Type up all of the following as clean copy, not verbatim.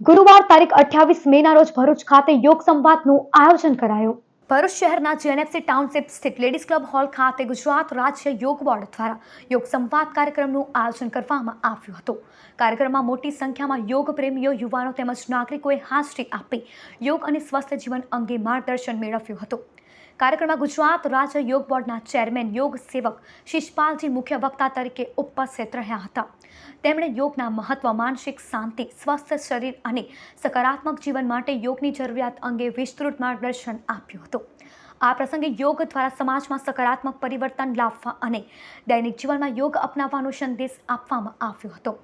ગુરુવાર તારીખ 28 મેના રોજ ભરૂચ ખાતે યોગ સંવાદનું આયોજન કરાયું। ભરૂચ શહેરના જેએનએફસી ટાઉનશીપ સ્થિત લેડીઝ ક્લબ હોલ ખાતે ગુજરાત રાજ્ય યોગ બોર્ડ દ્વારા યોગ સંવાદ કાર્યક્રમનું આયોજન કરવામાં આવ્યું હતું। કાર્યક્રમમાં મોટી સંખ્યામાં યોગ પ્રેમીઓ, યુવાનો તેમજ નાગરિકોએ હાજરી આપી યોગ અને સ્વસ્થ જીવન અંગે માર્ગદર્શન મેળવ્યું હતું। કાર્યક્રમમાં ગુજરાત રાજ્ય યોગ બોર્ડના ચેરમેન યોગ સેવક શિષપાલજી મુખ્ય વક્તા તરીકે ઉપસ્થિત રહ્યા હતા। તેમણે યોગના મહત્વ, માનસિક શાંતિ, સ્વસ્થ શરીર અને સકારાત્મક જીવન માટે યોગની જરૂરિયાત અંગે વિસ્તૃત માર્ગદર્શન આપ્યું હતું। આ પ્રસંગે યોગ દ્વારા સમાજમાં સકારાત્મક પરિવર્તન લાવવા અને દૈનિક જીવનમાં યોગ અપનાવવાનો સંદેશ આપવામાં આવ્યો હતો।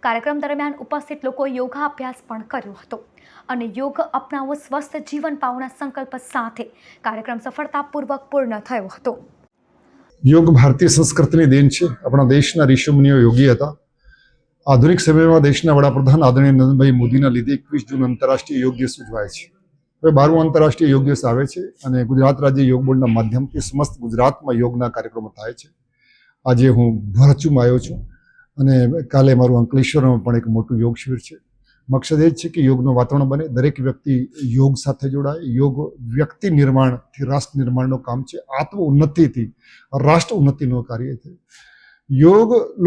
કાર્યક્રમ દરમિયાન ઉપસ્થિત લોકોએ યોગાભ્યાસ પણ કર્યો હતો અને યોગ અપનાવો, સ્વસ્થ જીવન પાવના સંકલ્પ સાથે કાર્યક્રમ સફળતાપૂર્વક પૂર્ણ થયો હતો। યોગ ભારતીય સંસ્કૃતિની દેન છે। આપણા દેશના ઋષિમુનિઓ યોગી હતા। આધુનિક સમયમાં દેશના વડાપ્રધાન આદરણીય નરેન્દ્રભાઈ મોદીના લીધે 21 જૂન આંતરરાષ્ટ્રીય યોગ દિવસ ઉજવાય છે। હવે 12મો આંતરરાષ્ટ્રીય યોગ દિવસ આવે છે અને ગુજરાત રાજ્ય યોગ બોર્ડના માધ્યમથી સમસ્ત ગુજરાતમાં યોગના કાર્યક્રમો થાય છે। આજે હું ભરૂચમાં આવ્યો છું અને કાલે મારું અંકલેશ્વરમાં પણ એક મોટું યોગ શિબિર છે। મકસદ એ જ છે કે યોગનું વાતાવરણ બને, દરેક વ્યક્તિ યોગ સાથે જોડાય। યોગ વ્યક્તિ નિર્માણથી રાષ્ટ્ર નિર્માણનું કામ છે, આત્મ ઉન્નતિથી રાષ્ટ્ર ઉન્નતિનું કાર્ય છે।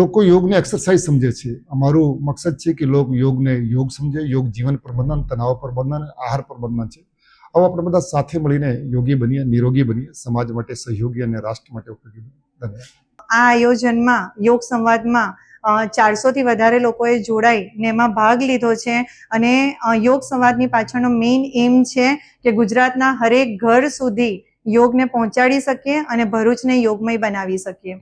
લોકો યોગને એક્સરસાઇઝ સમજે છે। અમારું મકસદ છે કે લોકો યોગને યોગ સમજે। યોગ જીવન પ્રબંધન, તણાવ પ્રબંધન, આહાર પ્રબંધન છે। આવો આપણે બધા સાથે મળીને યોગી બનીએ, નિરોગી બનીએ, સમાજ માટે સહયોગી અને રાષ્ટ્ર માટે ઉપયોગી બનીએ। ધન્યવાદ। આ આયોજનમાં યોગ સંવાદમાં 400થી વધારે લોકોએ જોડાઈ ને એમાં ભાગ લીધો છે અને યોગ સંવાદની પાછળનો મેઇન એમ છે કે ગુજરાતના હરેક ઘર સુધી યોગને પહોંચાડી શકીએ અને ભરૂચને યોગમય બનાવી શકીએ।